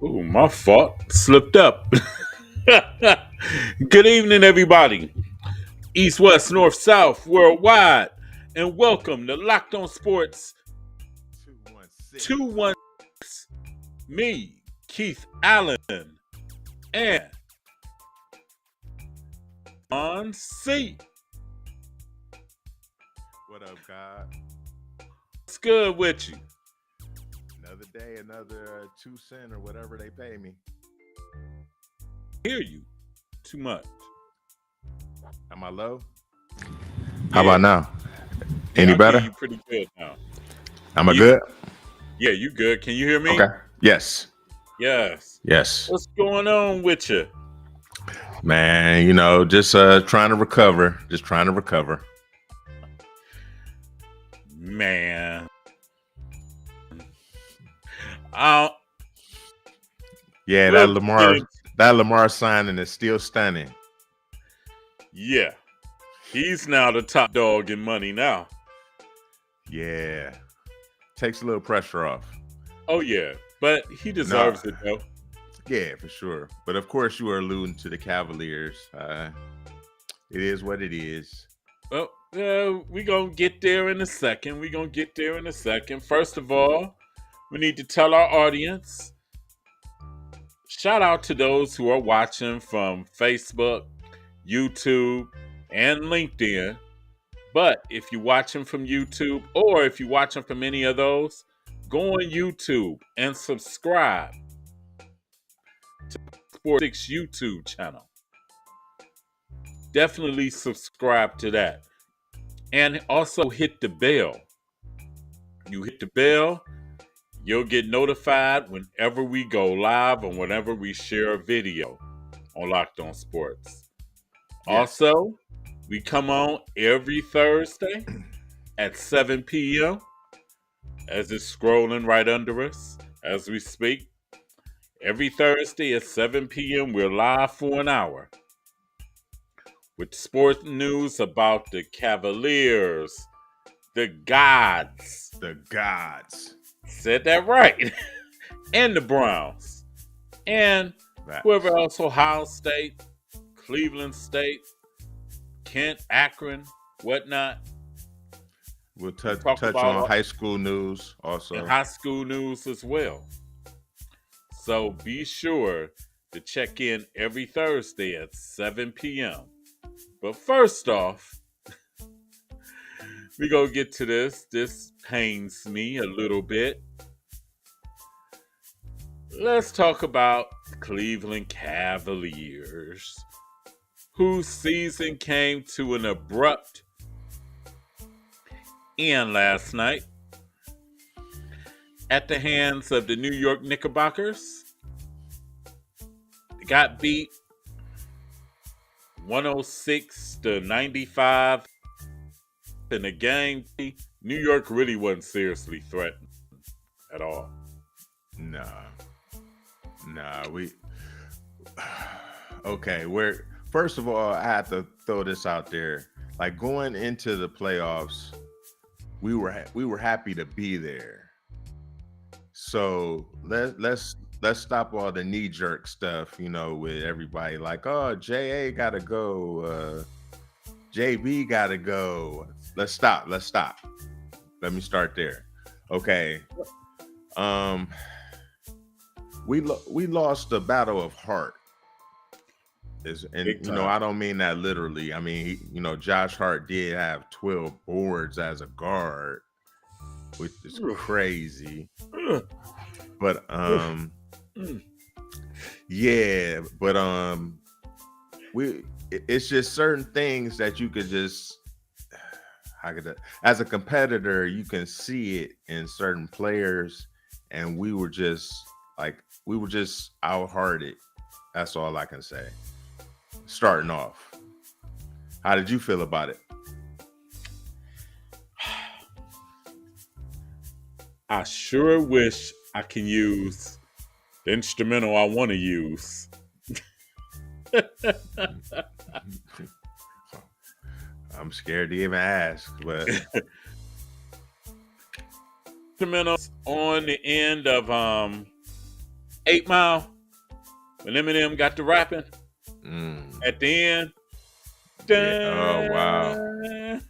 Ooh, my fault. Slipped up. Good evening, everybody. East, West, North, South, worldwide. And welcome to Loc'D On Sports 216. 216. Me, Keith Allen, and on C. What up, God? What's good with you? Another day, another 2 cents or whatever they pay me. Hear you too much. Am I low? How Yeah, about now? yeah, Any I hear better? you pretty good now. Am I You, good? yeah, you good. Can you hear me? Okay. Yes. Yes. Yes. What's going on with you? Man, just trying to recover. Just trying to recover. Man. Uh, Yeah, we'll get in. that Lamar signing is still stunning. Yeah. He's now the top dog in money now. Yeah. Takes a little pressure off. Oh, yeah. But he No. deserves it, though. Yeah, for sure. But of course you are alluding to the Cavaliers. It is what it is. Well, we're going to get there in a second. First of all, we need to tell our audience, shout out to those who are watching from Facebook, YouTube, and LinkedIn. But if you're watching from YouTube or if you're watching from any of those, go on YouTube and subscribe to Sports 6 YouTube channel. Definitely subscribe to that. And also hit the bell. You hit the bell, you'll get notified whenever we go live or whenever we share a video on Loc'D On Sports. Yes. Also, we come on every Thursday at 7 p.m. as it's scrolling right under us as we speak. Every Thursday at 7 p.m., we're live for an hour with sports news about the Cavaliers, the Gods. The gods. Said that right. And the Browns. And Facts. whoever else, Ohio State, Cleveland State, Kent, Akron, whatnot. We'll touch about on high school news also. And high school news as well. So be sure to check in every Thursday at 7 p.m. But first off, we gonna get to this. This pains me a little bit. Let's talk about Cleveland Cavaliers, whose season came to an abrupt end last night at the hands of the New York Knickerbockers. They got beat 106-95 in the game. New York really wasn't seriously threatened at all. Nah, we okay. First of all, I have to throw this out there. Like going into the playoffs, we were happy to be there. So let's stop all the knee jerk stuff, with everybody like, oh, JA gotta go, JB gotta go. Let's stop. Let me start there. Okay. We lost the battle of heart. I don't mean that literally. I mean, Josh Hart did have 12 boards as a guard, which is crazy. But yeah, but it's just certain things that you could just as a competitor, you can see it in certain players, and we were just out-hearted. That's all I can say. Starting off, how did you feel about it? I sure wish I can use the instrumental I want to use. I'm scared to even ask, but instrumentals on the end of 8 Mile, when Eminem got to rapping at the end. Yeah. Oh wow. Dun,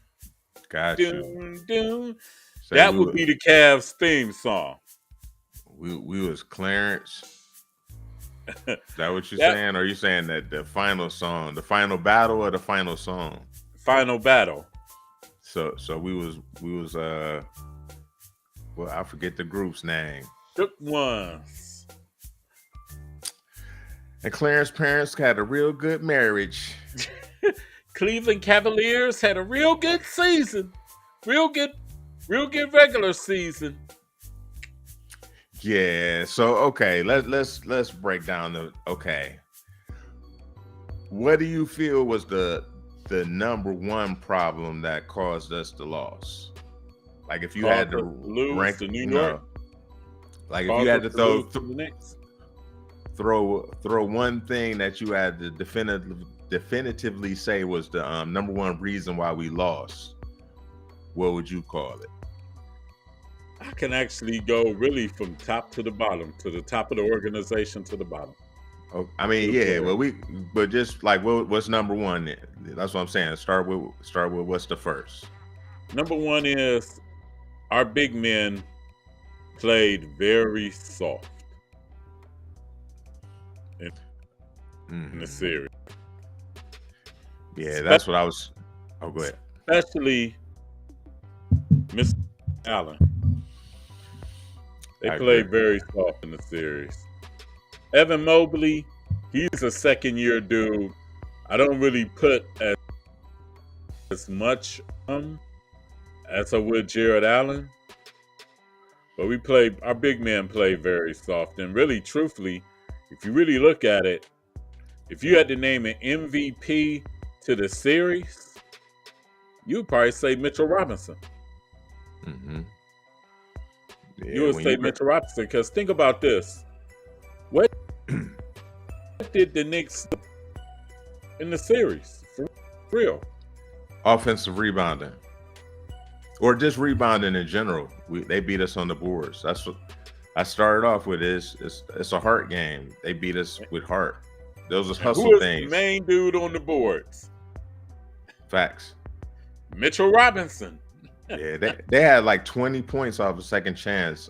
Got you. dun, dun. Say That would be the Cavs theme song. we was Clarence. Is that what you're That saying? Or are you saying that the final song, the final battle, or the final song? final battle. So we was well, I forget the group's name. Shook Ones. And Clarence's parents had a real good marriage. Cleveland Cavaliers had a real good season. Real good regular season. Yeah. So okay, let's break down the What do you feel was the number one problem that caused us the loss? Like if you had to lose rank to New York, like if you had to throw to the Knicks. throw one thing that you had to definitively say was the number one reason why we lost, what would you call it? I can actually go really from top to the bottom, to the top of the organization to the bottom. Oh, I mean, yeah, but just like what's number one then? That's what I'm saying. Start with what's the first. Number one is our big men played very soft in the series. Yeah, that's what I was. Oh, go ahead. Especially Mr. Allen. They I played agree. very soft in the series. Evan Mobley, he's a second-year dude. I don't really put as much as I would Jared Allen. But our big men played very soft. And really, truthfully, if you really look at it, if you had to name an MVP to the series, you'd probably say Mitchell Robinson. Mm-hmm. Yeah, You would say Mitchell Robinson, because think about this. What did the Knicks do in the series? For real. Offensive rebounding. Or just rebounding in general. They beat us on the boards. That's what I started off with. It's a heart game. They beat us with heart. Those are hustle Who is things. The main dude on the boards? Facts. Mitchell Robinson. Yeah, they had like 20 points off a second chance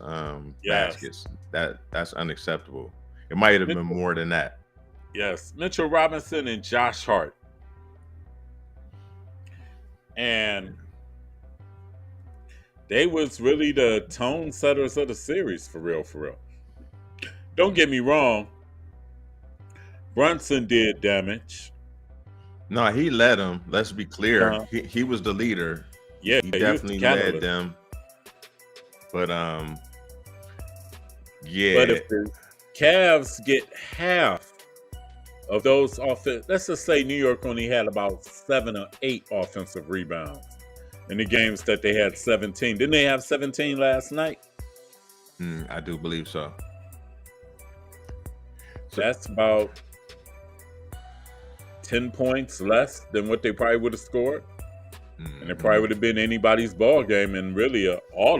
baskets. That's unacceptable. It might have been more than that. Yes, Mitchell Robinson and Josh Hart. And they was really the tone setters of the series, for real. Don't get me wrong. Brunson did damage. No, he led them. Let's be clear. He was the leader. Yeah, he definitely led them. But yeah. But if the Cavs get half of those let's just say New York only had about 7 or 8 offensive rebounds in the games that they had 17. Didn't they have 17 last night? I do believe so. That's about 10 points less than what they probably would have scored. And it probably would have been anybody's ball game in really all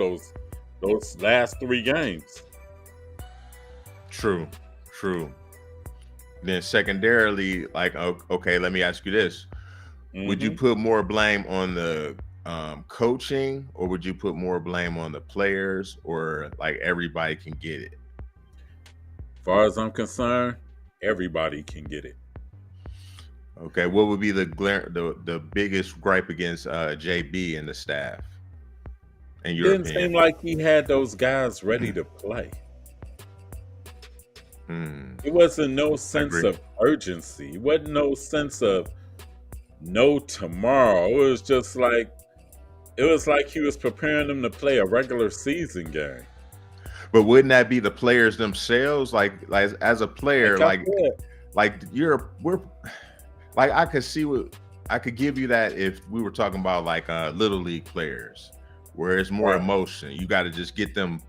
those last 3 games. True. Then secondarily, like, okay, let me ask you this. Would you put more blame on the coaching, or would you put more blame on the players, or like everybody can get it? As far as I'm concerned, everybody can get it. Okay, what would be the biggest gripe against JB and the staff? In your opinion? Didn't seem like he had those guys ready to play. It wasn't no sense of urgency. It wasn't no sense of no tomorrow. It was just like he was preparing them to play a regular season game. But wouldn't that be the players themselves? Like as a player, I could give you that if we were talking about like little league players, where it's more emotion. You got to just get them,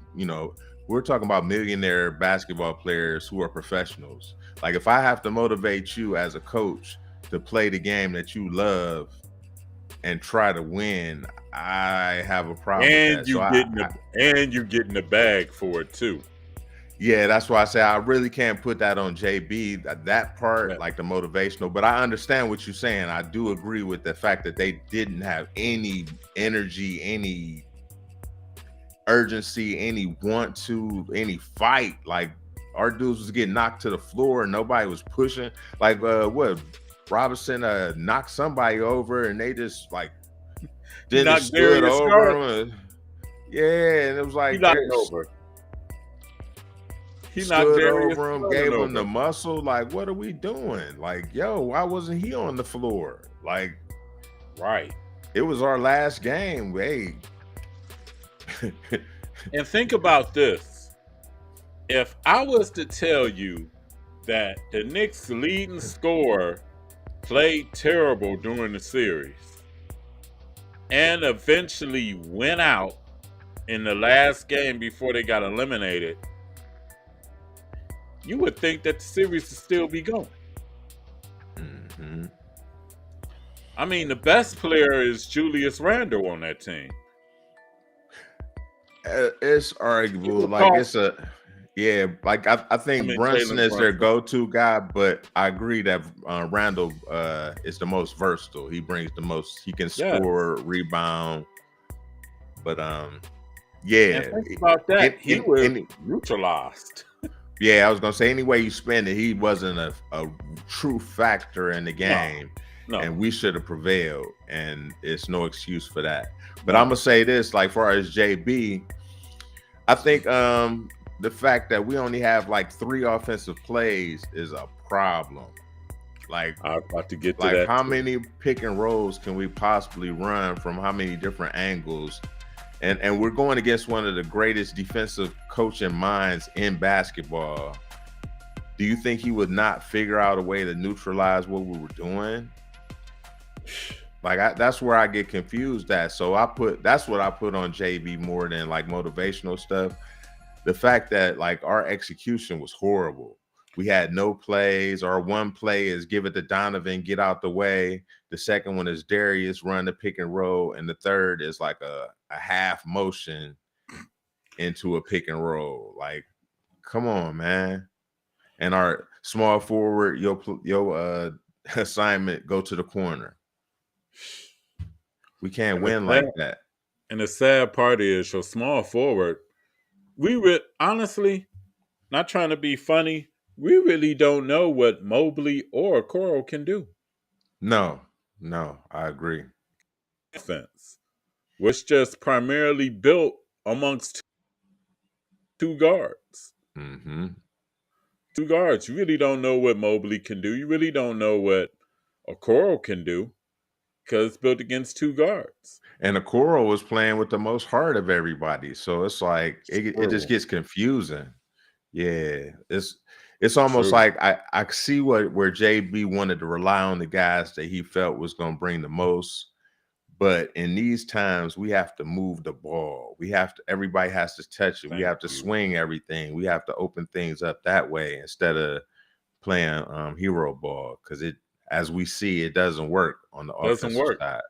we're talking about millionaire basketball players who are professionals. Like if I have to motivate you as a coach to play the game that you love and try to win, I have a problem with that. And you getting the bag for it too. Yeah, that's why I say I really can't put that on JB, that part, Yeah. like the motivational, but I understand what you're saying. I do agree with the fact that they didn't have any energy, any urgency, any want to, any fight. Like our dudes was getting knocked to the floor and nobody was pushing. Like what Robinson knocked somebody over and they just like He then knocked stood Darius over Garland. him. Yeah, and it was He like knocked they over. He knocked stood Darius over him, Garland gave him the over. muscle. Like, what are we doing? Like, yo, why wasn't he on the floor? Like, Right. it was our last game. Hey. And think about this. If I was to tell you that the Knicks' leading scorer played terrible during the series and eventually went out in the last game before they got eliminated, you would think that the series would still be going. Mm-hmm. I mean, the best player is Julius Randle on that team. It's arguable. Like it's like I think Brunson Jalen is their Brunson. go-to guy, but I agree that Randall is the most versatile. He brings the most. He can score, rebound, but yeah. And think about that. He was neutralized. Yeah, I was gonna say any way you spend it, he wasn't a true factor in the game, No. and we should have prevailed, and it's no excuse for that. But I'm gonna say this, like far as JB, I think the fact that we only have like 3 offensive plays is a problem. Like I was about to get to like that. how many pick and rolls can we possibly run from how many different angles? And we're going against one of the greatest defensive coaching minds in basketball. Do you think he would not figure out a way to neutralize what we were doing? Like that's where I get confused at. So that's what I put on JB more than like motivational stuff. The fact that like our execution was horrible. We had no plays. Our one play is give it to Donovan, get out the way. The second one is Darius, run the pick and roll. And the third is like a half motion into a pick and roll. Like, come on, man. And our small forward, your assignment, go to the corner. We can't win like that. And the sad part is your small forward, we would honestly, not trying to be funny, we really don't know what Mobley or Okoro can do. No, I agree. Defense, which just primarily built amongst 2 guards. Mm-hmm. 2 guards. You really don't know what Mobley can do. You really don't know what Okoro can do because it's built against 2 guards. And Okoro was playing with the most heart of everybody, so it's like it just gets confusing. Yeah, it's almost like I see where JB wanted to rely on the guys that he felt was going to bring the most. But in these times, we have to move the ball. Everybody has to touch it. We have to swing everything. We have to open things up that way instead of playing hero ball, because as we see, it doesn't work on the offensive side.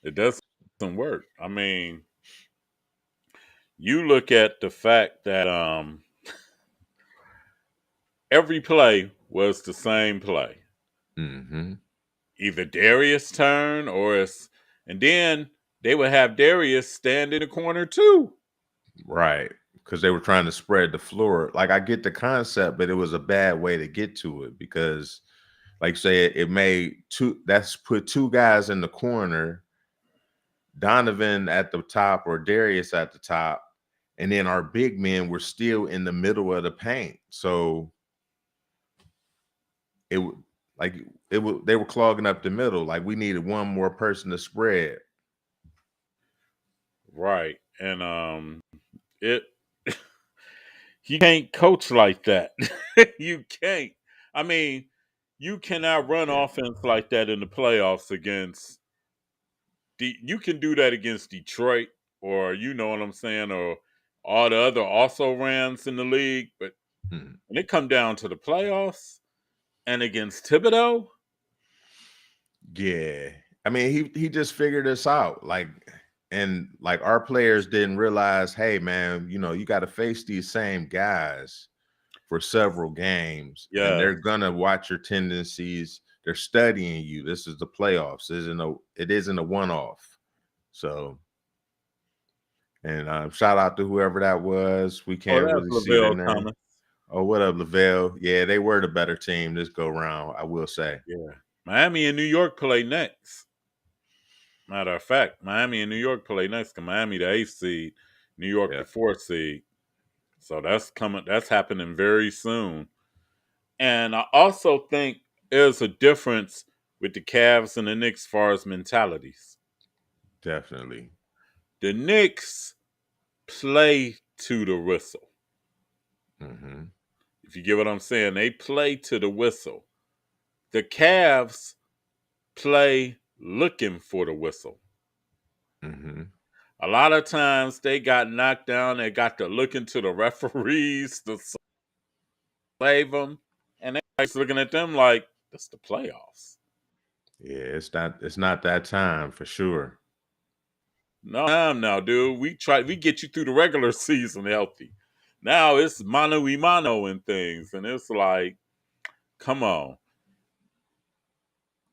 It doesn't work. I mean, you look at the fact that every play was the same play. Mm-hmm. Either Darius' turn and then they would have Darius stand in the corner too. Right. Because they were trying to spread the floor. Like, I get the concept, but it was a bad way to get to it because, like say, that's put 2 guys in the corner, Donovan at the top or Darius at the top, and then our big men were still in the middle of the paint. So they were clogging up the middle. Like, we needed one more person to spread. Right. And you can't coach like that. You can't. I mean, you cannot run offense like that in the playoffs against you can do that against Detroit, or you know what I'm saying, or all the other also rans in the league. But when it come down to the playoffs and against Thibodeau, yeah, I mean he just figured this out. Like, like our players didn't realize, hey man, you got to face these same guys for several games, and Yeah. they're gonna watch your tendencies. They're studying you. This is the playoffs. It isn't a one-off. So, and shout out to whoever that was. We Oh, can't that's really see their Lavelle name. Thomas. Oh, what up, Lavelle? Yeah, they were the better team this go round, I will say. Yeah. Miami and New York play next. Matter of fact, Miami and New York play next. Cause Miami the 8th seed, New York Yeah, the 4th seed. So that's coming. That's happening very soon. And I also think there's a difference with the Cavs and the Knicks as far as mentalities. definitely. The Knicks play to the whistle. Mm-hmm. If you get what I'm saying, they play to the whistle. The Cavs play looking for the whistle. Mm-hmm. A lot of times they got knocked down. They got to look into the referees to save them, and everybody's looking at them like it's the playoffs. Yeah, it's not that time for sure. No time now, dude. We get you through the regular season healthy. Now it's mano y mano and things, and it's like, come on.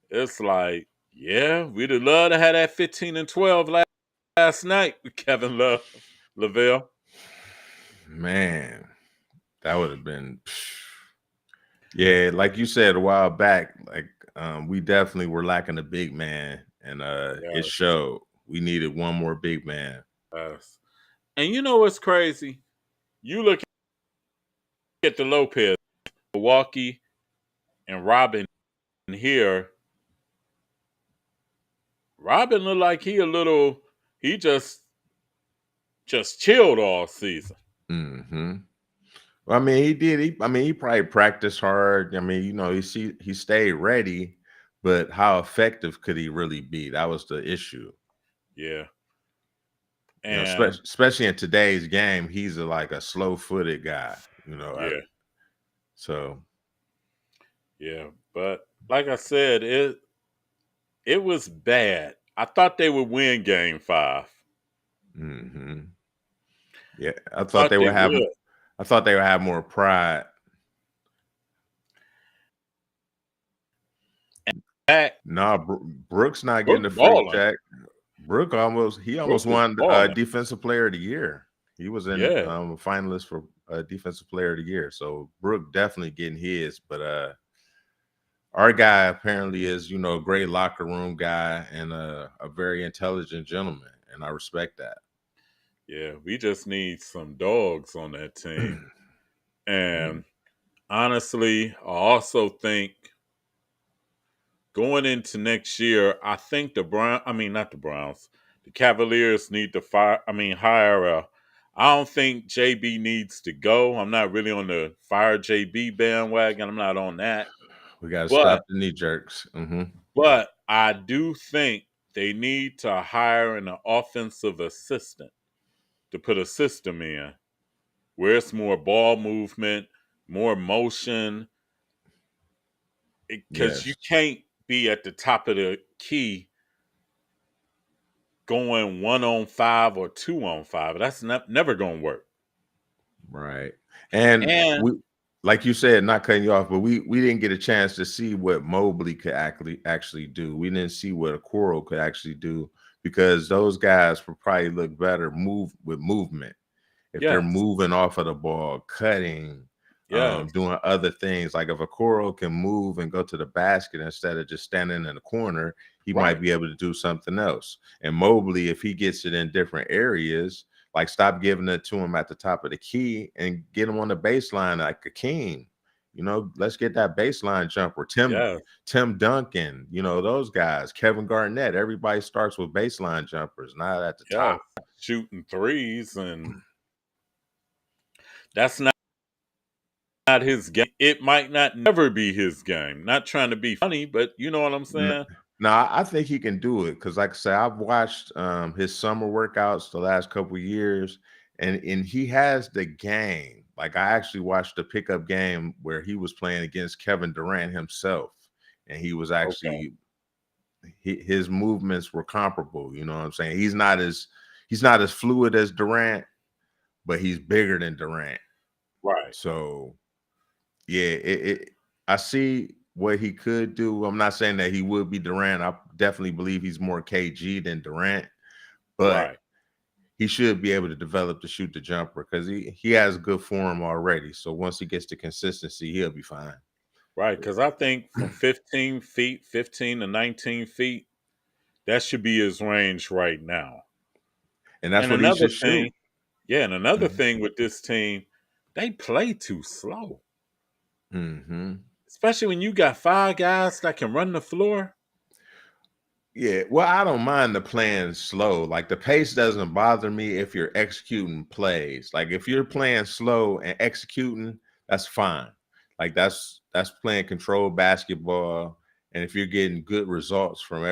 It's like, yeah, we'd have loved to have that 15-12 last night with Kevin Love, Lavelle. Man, that would have been. Yeah, like you said a while back, like we definitely were lacking a big man, and it Yes, showed. We needed one more big man. yes. And you know what's crazy? You look at the Lopez, Milwaukee, and Robin here. Robin looked like he just chilled all season. Mm-hmm. Well, I mean, he did. He probably practiced hard. I mean, he stayed ready, but how effective could he really be? That was the issue. Yeah. And Especially in today's game, he's like a slow-footed guy. yeah, So yeah. But like I said, it was bad. I thought they would win game 5. hmm yeah, I thought they would. I thought they would have more pride. Back Nah, Brooks not getting Brooke a free balling. check. He almost Brooke is won balling. Defensive Player of the Year. He was in Yeah. a finalist for Defensive Player of the Year. So Brooke definitely getting his. But our guy apparently is, a great locker room guy and a very intelligent gentleman, and I respect that. Yeah. We just need some dogs on that team. And honestly, I also think going into next year, I think not the Browns, the Cavaliers need to hire I don't think JB needs to go. I'm not really on the fire JB bandwagon. I'm not on that. We got to But stop the knee jerks. but I do think they need to hire an offensive assistant to put a system in where it's more ball movement, more motion, because you Yes, can't be at the top of the key going 1-on-5 or 2-on-5. That's never going to work. right. And And we, like you said, not cutting you off, but we didn't get a chance to see what Mobley could actually do. We didn't see what Okoro could actually do because those guys would probably look better with movement. If they're yes, moving off of the ball, cutting, yes, doing other things. Like if Okoro can move and go to the basket instead of just standing in the corner, he might right, be able to do something else. And Mobley, if he gets it in different areas, like stop giving it to him at the top of the key and get him on the baseline like a king. Let's get that baseline jumper. yes, Tim Duncan, those guys, Kevin Garnett, everybody starts with baseline jumpers, not at the yes. top. Shooting threes, and that's not his game. It might not never be his game. Not trying to be funny, but you know what I'm saying? No, I think he can do it because, like I said, I've watched his summer workouts the last couple of years, and he has the game. Like I actually watched the pickup game where he was playing against Kevin Durant himself, and he was Okay. actually his movements were comparable. You know what I'm saying? He's not as fluid as Durant, but he's bigger than Durant. Right. So yeah, I see what he could do. I'm not saying that he would be Durant. I definitely believe he's more KG than Durant, but Right. he should be able to develop to shoot the jumper because he has good form already. So once he gets to consistency, he'll be fine. Right. Because I think from 15 feet, 15 to 19 feet, that should be his range right now. And that's And what he another should shoot. thing, yeah, and another Mhm. thing with this team, they play too slow. Mhm. Especially when you got 5 guys that can run the floor. Yeah, well, I don't mind the playing slow. Like the pace doesn't bother me if you're executing plays. Like if you're playing slow and executing, that's fine. Like that's playing controlled basketball. And if you're getting good results from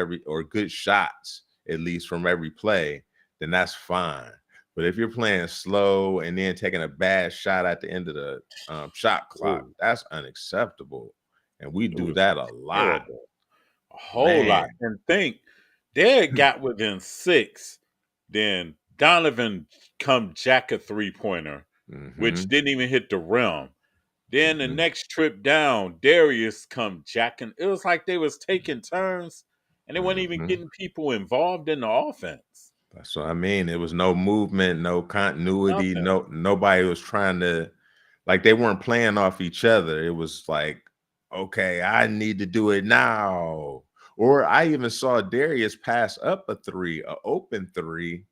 good shots, at least from every play, then that's fine. But if you're playing slow and then taking a bad shot at the end of the shot clock, Ooh, that's unacceptable. And we it do was that a lot, terrible. A whole lot. man. And think they had got within 6. Then Donovan come jack a 3-pointer, which Hmm. didn't even hit the rim. Then the Hmm. next trip down, Darius come jacking. It was like they was taking turns and they weren't even Hmm. getting people involved in the offense. That's what I mean. It was no movement, no continuity, Nothing. nobody was trying to, like, they weren't playing off each other. It was like, okay, I need to do it now. Or I even saw Darius pass up a three, a open three,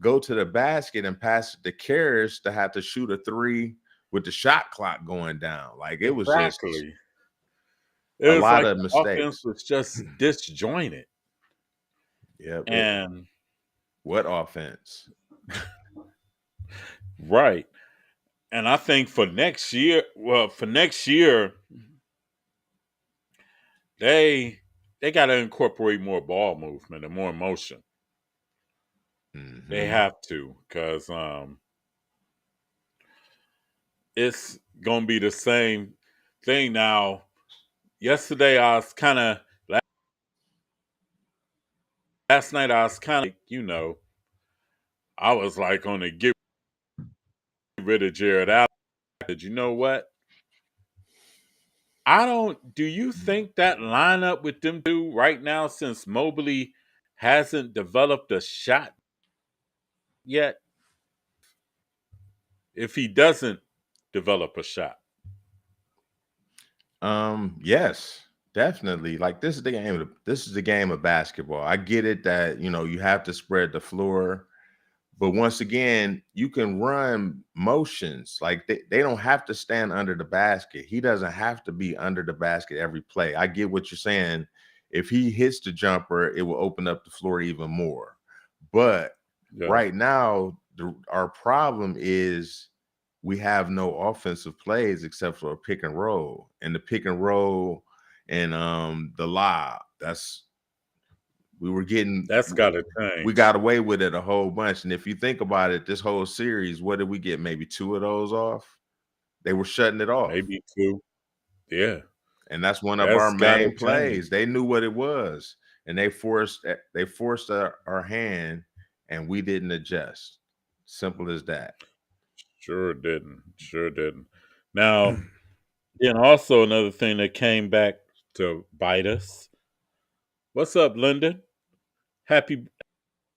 go to the basket and pass it to Karras to have to shoot a three with the shot clock going down. Like it was just Exactly. It a was lot like of the offense mistakes. was just disjointed. Yep. And What offense? right. And I think for next year, they got to incorporate more ball movement and more motion. They Hmm. have to, because it's gonna be the same thing now. Yesterday, I was kind of last night. I was kind of I was like on the get rid of Jared Allen. You know what? I don't. Do you think that lineup with them two right now, since Mobley hasn't developed a shot yet, if he doesn't develop a shot? Yes, definitely. Like this is the game of basketball. I get it that, you have to spread the floor, but once again, you can run motions. Like they don't have to stand under the basket. He doesn't have to be under the basket every play. I get what you're saying. If he hits the jumper, it will open up the floor even more. But Yeah, right now, our problem is we have no offensive plays except for a pick and roll. And the pick and roll and the lob. We were getting that's got to we change. got away with it a whole bunch. And if you think about it, this whole series, what did we get? Maybe two of those off. They were shutting it off. Maybe two. Yeah, And that's one of our that's got to main change. plays. They knew what it was. And they forced our hand and we didn't adjust. Simple as that. Sure didn't. Sure didn't. Now, then also another thing that came back to bite us. What's up, Lyndon? Happy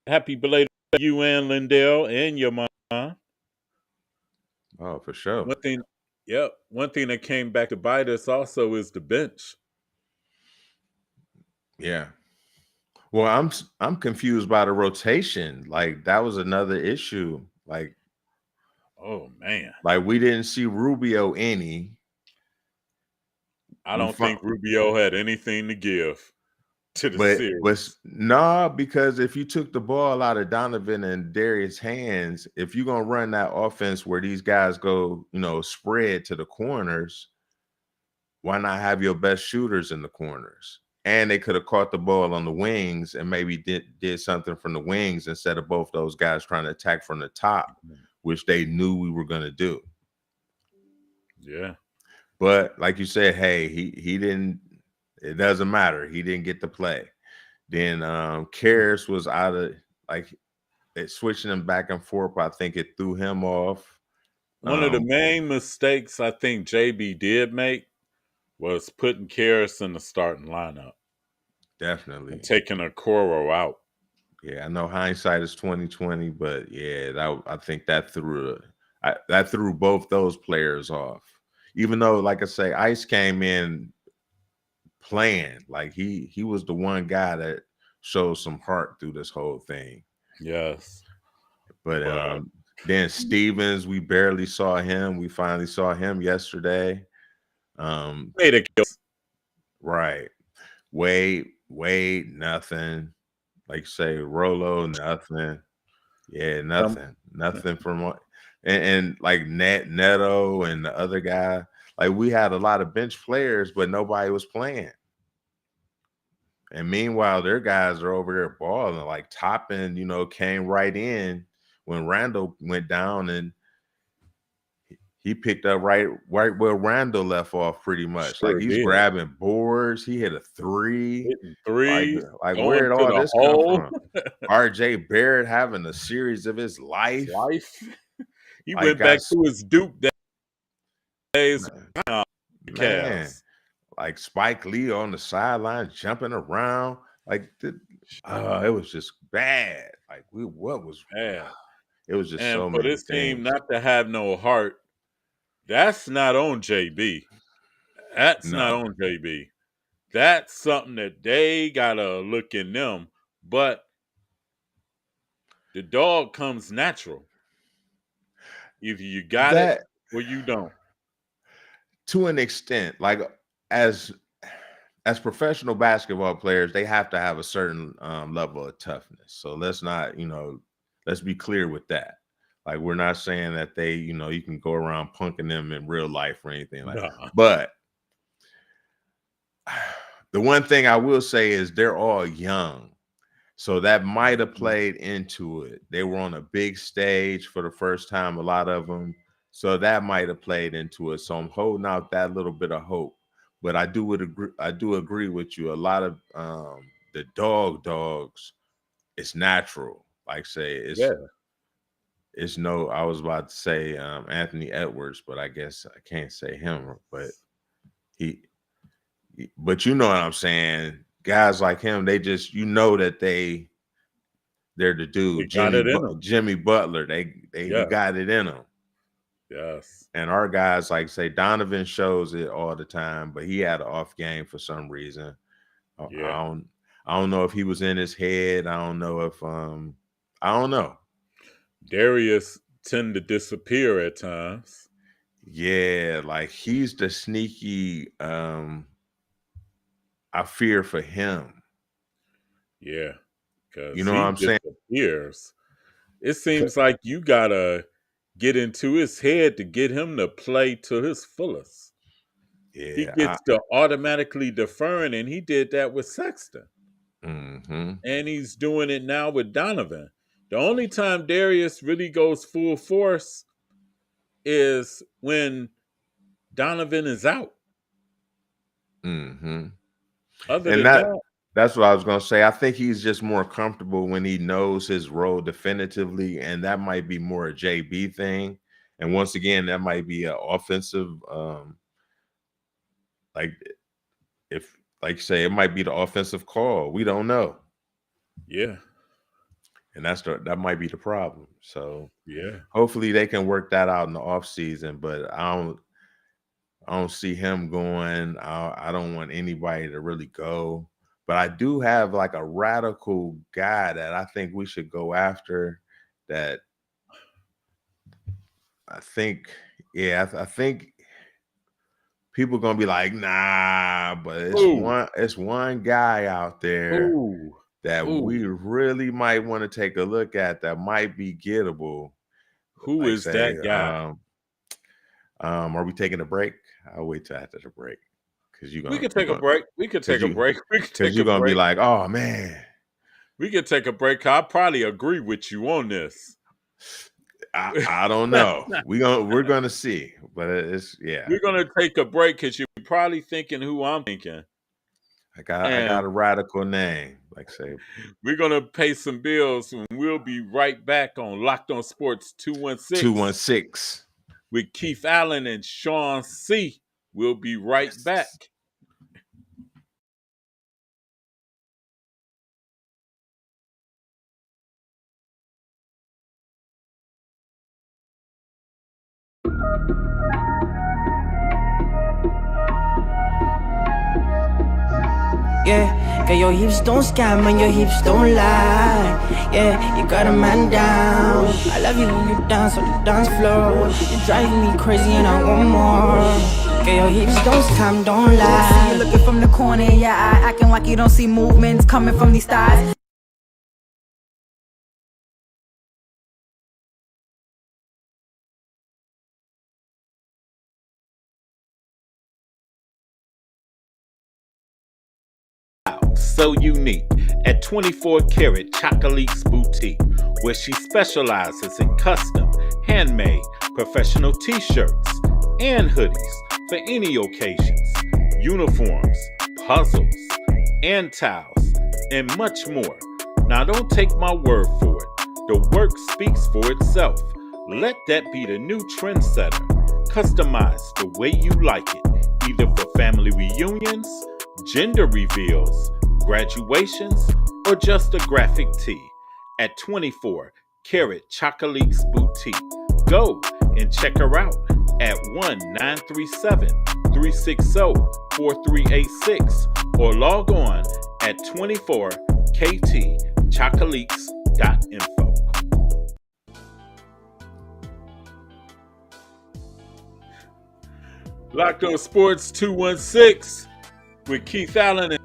happy belated to you and Lindell and your mom. Oh, for sure. One thing, yep. One thing that came back to bite us also is the bench. Yeah. Well, I'm confused by the rotation. Like that was another issue. Oh man, Like we didn't see Rubio any. I We don't found, think Rubio had anything to give to the but series. nah, because if you took the ball out of Donovan and Darius' hands, if you're gonna run that offense where these guys go, spread to the corners, why not have your best shooters in the corners? And they could have caught the ball on the wings and maybe did something from the wings instead of both those guys trying to attack from the top, which they knew we were gonna do. Yeah, But like you said, hey, he didn't. It doesn't matter. He didn't get to play. Then Karras was out of like it switching him back and forth. I think it threw him off. One of the main mistakes I think JB did make was putting Karras in the starting lineup Definitely. and taking Okoro out. Yeah, I know hindsight is 2020, but yeah, I think that threw both those players off. Even though, like I say, Ice came in playing like he was the one guy that showed some heart through this whole thing. Yes, but then Stevens, we barely saw him. We finally saw him yesterday. made a kill. Right. Wade, nothing. Like you say, Rolo, nothing. Yeah, nothing from and like Neto and the other guy. Like we had a lot of bench players, but nobody was playing. And meanwhile, their guys are over there balling. Like Toppin, came right in when Randall went down, and he picked up right where Randall left off pretty much. Like Sure he's did. grabbing boards. He hit a three. Hitting threes, Like going where did to all the this come hole. from? RJ Barrett having a series of his life. He Like went back to his Duke days. Man, like Spike Lee on the sideline jumping around. Like it was just bad. Like what was bad? It was just And so for many this team things. not to have no heart, that's not on JB. That's not No. on JB. That's something that they gotta look in them. But the dog comes natural. Either you got it or you don't. To an extent, like as professional basketball players, they have to have a certain level of toughness. So let's not, let's be clear with that. Like we're not saying that they, you can go around punking them in real life or anything like that. But the one thing I will say is they're all young. So that might have played into it. They were on a big stage for the first time, a lot of them. So that might have played into it. So I'm holding out that little bit of hope. But I do agree with you. A lot of the dogs, it's natural. Like say it's no, I was about to say Anthony Edwards, but I guess I can't say him. But but you know what I'm saying? Guys like him, they just that they're the dude. Jimmy Butler. He got it in them. Yes. And our guys, like say Donovan shows it all the time, but he had an off game for some reason. Yeah. I don't know if he was in his head. I don't know if I don't know. Darius tend to disappear at times. Yeah, like he's the sneaky I fear for him. Yeah. Because you know what I'm saying? It seems like you gotta get into his head to get him to play to his fullest. Yeah, he gets to automatically deferring, and he did that with Sexton. Mm-hmm. And he's doing it now with Donovan. The only time Darius really goes full force is when Donovan is out. Mm-hmm. Other than that, that's what I was going to say. I think he's just more comfortable when he knows his role definitively, and that might be more a JB thing. And once again, that might be an offensive, like you say, it might be the offensive call. We don't know. Yeah. And that might be the problem. So yeah, hopefully they can work that out in the off season. But I don't see him going. I don't want anybody to really go. But I do have like a radical guy that I think we should go after. That I think, I think people are gonna be like, nah, but it's one guy out there that we really might want to take a look at that might be gettable. Who is that guy? Are we taking a break? I'll wait till after the break. We could take a break. Because you're gonna be like, oh man. We could take a break. I'll probably agree with you on this. I don't know. We're gonna see. But we're gonna take a break because you're probably thinking who I'm thinking. I got And a radical name. Like say we're gonna pay some bills, and we'll be right back on Locked On Sports 216 216. with Keith Allen and Sean C. We'll be right Yes. back. Yeah, girl, your hips don't scam and your hips don't lie. Yeah, you got a man down. I love you when you dance on the dance floor. You drive me crazy and I want more. Girl, your hips don't scam, don't lie. See you looking from the corner, yeah, acting like you don't see movements coming from these thighs. So unique at 24 Karat Chocolate's Boutique, where she specializes in custom, handmade, professional t-shirts and hoodies for any occasions, uniforms, puzzles, and towels, and much more. Now don't take my word for it. The work speaks for itself. Let that be the new trendsetter. Customize the way you like it, either for family reunions, gender reveals, graduations, or just a graphic tee at 24 Karat Chocolate's Boutique. Go and check her out at 1937 360 4386 or log on at 24ktchocolates.info. Locked On Sports 216 with Keith Allen and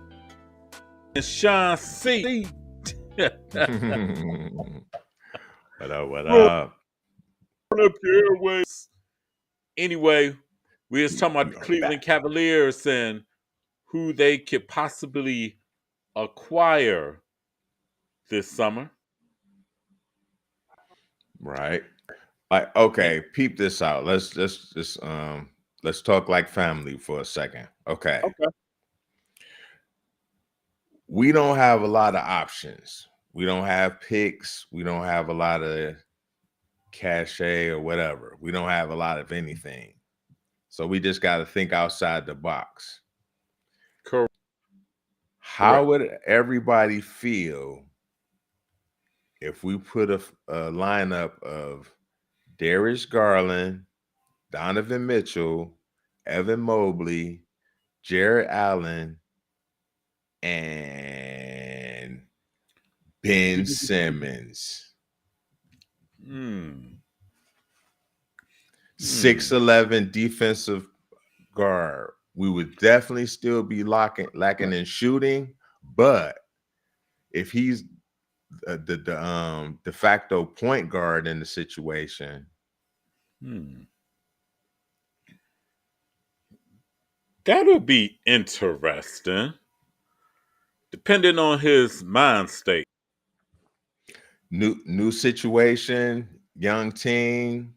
Sean C. What up? What up? Up your airways. Anyway, we was talking about We the are Cleveland back. Cavaliers and who they could possibly acquire this summer. Right. Like, okay, peep this out. Let's talk like family for a second. Okay. Okay. We don't have a lot of options. We don't have picks. We don't have a lot of cachet or whatever. We don't have a lot of anything. So we just got to think outside the box. Correct. How would everybody feel if we put a lineup of Darius Garland, Donovan Mitchell, Evan Mobley, Jared Allen, and Ben Simmons? 6'11" defensive guard. We would definitely still be lacking in shooting, but if he's the de facto point guard in the situation, That'll be interesting. Depending on his mind state. new situation, young team.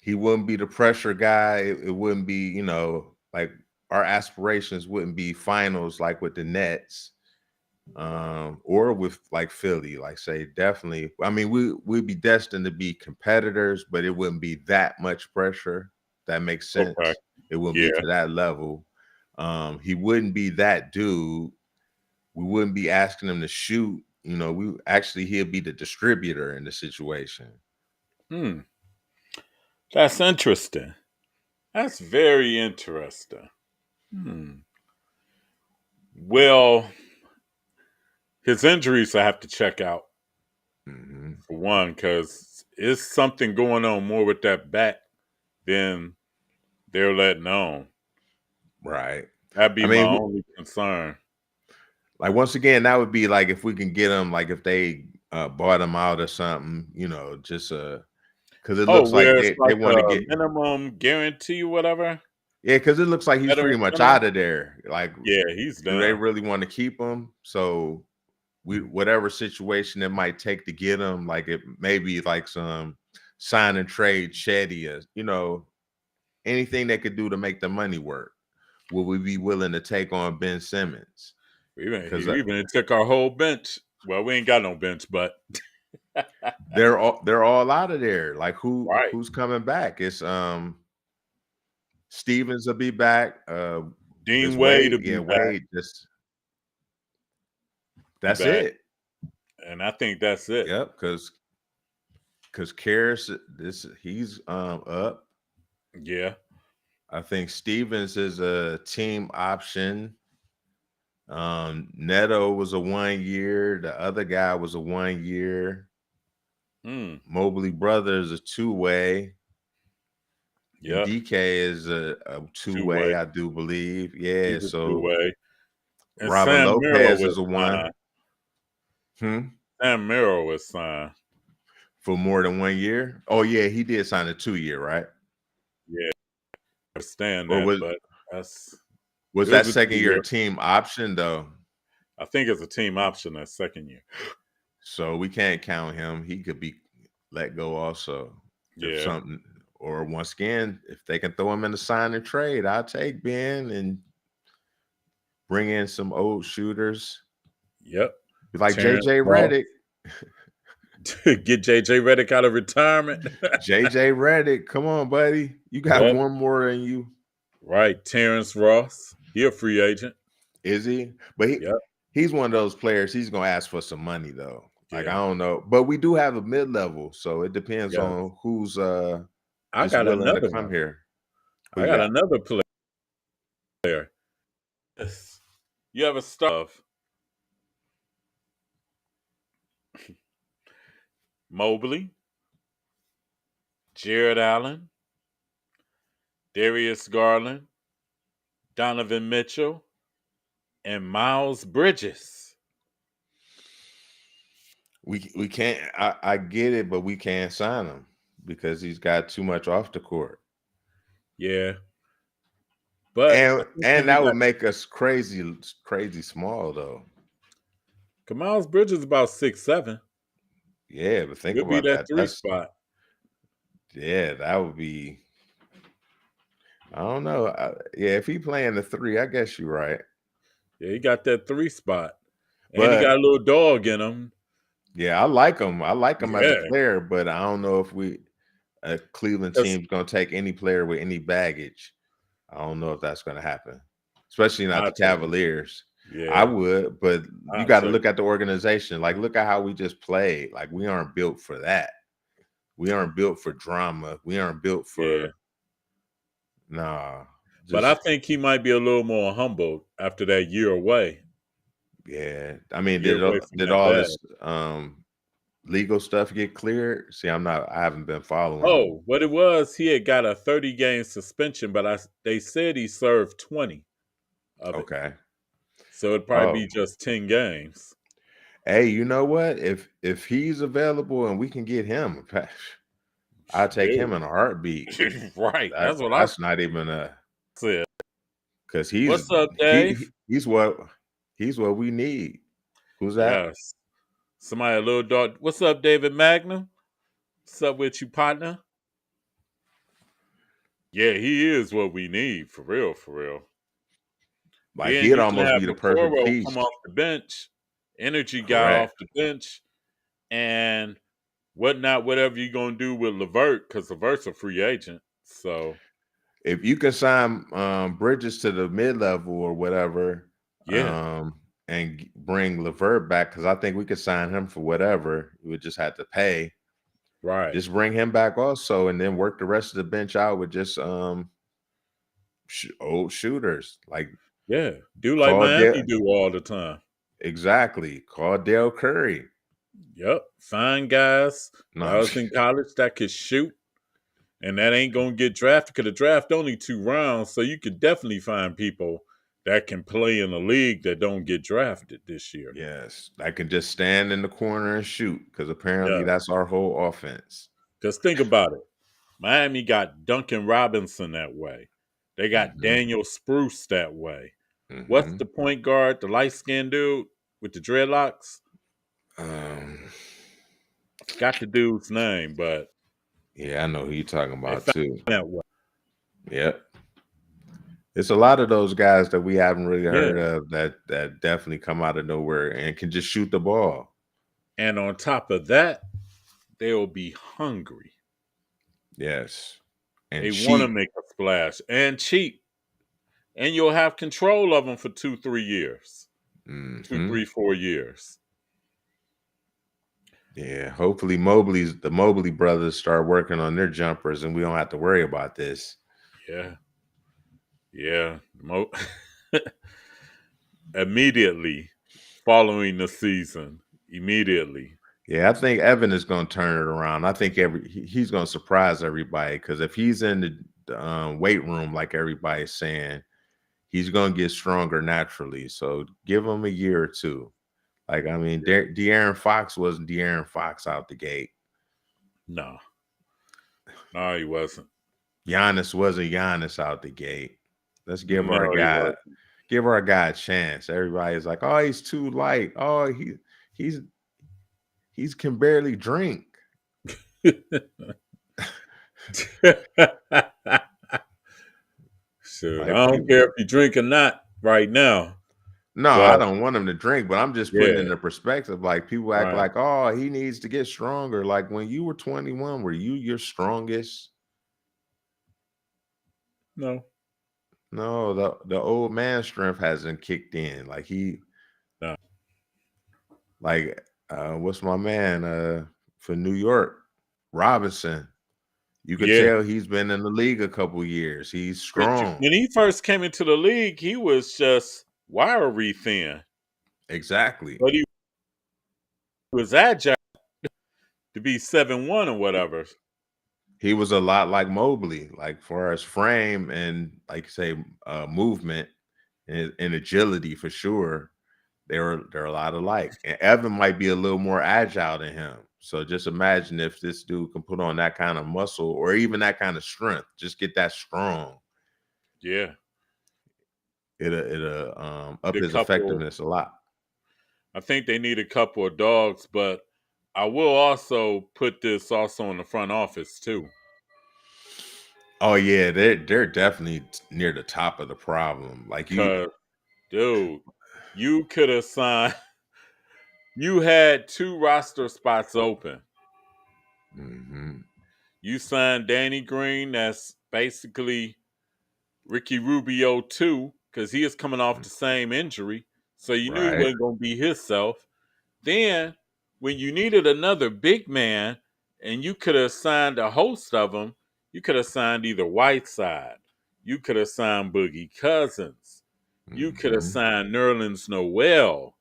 He wouldn't be the pressure guy. It wouldn't be, like our aspirations wouldn't be finals like with the Nets, or with like Philly. Like say, definitely. I mean, we'd be destined to be competitors, but it wouldn't be that much pressure. That makes sense. Okay. It wouldn't Yeah. be to that level. He wouldn't be that dude. We wouldn't be asking him to shoot. He'll be the distributor in the situation. That's interesting. That's very interesting. Well, his injuries I have to check out for one, because it's something going on more with that back than they're letting on. Right. That'd be my only concern. Like once again, that would be like if we can get him, like if they bought him out or something, just because it looks like they want to get minimum guarantee or whatever. Yeah, because it looks like he's pretty much out of there. Like, yeah, he's done. Do they really want to keep him? So whatever situation it might take to get him, like it maybe like some sign and trade Shetty, anything they could do to make the money work. will we be willing to take on Ben Simmons? We Because even took our whole bench. Well, we ain't got no bench, but they're all out of there. Like right. who's coming back? It's Stevens will be back. Dean Is Wade Wade? will be Yeah, back. Wade. That's it. And I think that's it. Yep, because Karras, he's up. Yeah. I think Stevens is a team option. Neto was a 1 year. The other guy was a 1 year. Mobley Brothers a 2-way. Yeah. And DK is a 2-way, I do believe. Yeah, He's a so 2-way. And Robin Sam Lopez Merrill is a 1. Sam Merrill was signed For more than 1 year? Oh, yeah, he did sign a 2-year, right? Yeah. I understand Or that, but was that second year team option though? I think it's a team option that second year. So we can't count him. He could be let go also. Yeah. If something, or once again, if they can throw him in the sign and trade, I'll take Ben and bring in some old shooters. Yep. Like JJ Redick. Get JJ Redick out of retirement. JJ Redick, come on, buddy. You got one more than you. Right. Terrence Ross. He a free agent. Is he? But he's one of those players. He's gonna ask for some money though. Like I don't know. But we do have a mid-level, so it depends on who's I got willing another to come here. I got another player. Yes. You have a stuff. Mobley, Jared Allen, Darius Garland, Donovan Mitchell, and Miles Bridges. We can't. I get it, but we can't sign him because he's got too much off the court. Yeah, but and that would make us crazy small though. Miles Bridges is about 6'7". Yeah, but think Could about be that. 3 spot. Yeah, that would be. I don't know. Yeah, if he playing the 3, I guess you're right. Yeah, he got that 3 spot, and he got a little dog in him. Yeah, I like him. I like him as a player, but I don't know if a Cleveland team's gonna take any player with any baggage. I don't know if that's gonna happen, especially not the Cavaliers. Yeah, I would, but you got to look at the organization. Like, look at how we just played. Like, we aren't built for that. We aren't built for drama. We aren't built for But I think he might be a little more humbled after that year away. Yeah, I mean, did all this legal stuff get cleared? See, I haven't been following. Oh, what it was, he had got a 30-game suspension, but they said he served 20 of it. Okay. So it'd probably be just 10 games. Hey, you know what? If he's available and we can get him, I'll take him in a heartbeat. Right. That's not even a. Because he's. What's up, Dave? He's what we need. Who's that? Yes. Somebody a little dog. What's up, David Magnum? What's up with you, partner? Yeah, he is what we need. For real, for real. Like, he'd almost be the perfect piece. Come off the bench, energy guy off the bench, and whatever you're going to do with LeVert, because LeVert's a free agent. So if you can sign Bridges to the mid-level or whatever, and bring LeVert back, because I think we could sign him for whatever. We would just have to pay. Right. Just bring him back also, and then work the rest of the bench out with just old shooters. Like, do like Miami do all the time. Exactly. Call Dale Curry. Yep. Fine guys. I was in college that could shoot, and that ain't going to get drafted because the draft only 2 rounds, so you could definitely find people that can play in the league that don't get drafted this year. Yes. That can just stand in the corner and shoot, because apparently that's our whole offense. Just think about it. Miami got Duncan Robinson that way. They got Daniel Spruce that way. What's the point guard, the light-skinned dude with the dreadlocks? I forgot the dude's name, but yeah, I know who you're talking about too. That way. Yep. It's a lot of those guys that we haven't really Yeah. heard of that definitely come out of nowhere and can just shoot the ball. And on top of that, they'll be hungry. Yes. And They want to cheap. make a splash and cheap. And you'll have control of them for 2-3 years. 2, Mm-hmm. 3, 4 years. Yeah. Hopefully the Mobley brothers start working on their jumpers and we don't have to worry about this. Yeah. Yeah. Immediately following the season. Immediately. Yeah, I think Evan is going to turn it around. I think he's going to surprise everybody because if he's in the weight room like everybody's saying, he's going to get stronger naturally. So give him a year or two. Like, I mean, De'Aaron Fox wasn't De'Aaron Fox out the gate. No, he wasn't. Giannis wasn't Giannis out the gate. Let's give No, our he guy wasn't. give our guy a chance. Everybody's like, oh, he's too light. Oh, he can barely drink. Sure. Like, I don't care if you drink or not right now. No, But, I don't want him to drink, but I'm just putting in the perspective. Like people act Right. like, oh, he needs to get stronger. Like when you were 21, were you your strongest? No. No, the old man strength hasn't kicked in. Like No. like what's my man for New York? Robinson. You could tell he's been in the league a couple years. He's strong. When he first came into the league, he was just wiry thin. Exactly. But he was agile to be 7'1" or whatever. He was a lot like Mobley, like for his frame and like say movement and agility for sure. They're a lot alike. And Evan might be a little more agile than him. So just imagine if this dude can put on that kind of muscle or even that kind of strength, just get that strong. Yeah. It'll up his effectiveness a lot. I think they need a couple of dogs, but I will also put this also in the front office too. Oh yeah, they're definitely near the top of the problem. Like dude, you could have signed. You had 2 roster spots open. Mm-hmm. You signed Danny Green. That's basically Ricky Rubio too, because he is coming off the same injury. So you knew he wasn't going to be himself. Then, when you needed another big man, and you could have signed a host of them, you could have signed either Whiteside, you could have signed Boogie Cousins, you could have signed Nerlens Noel.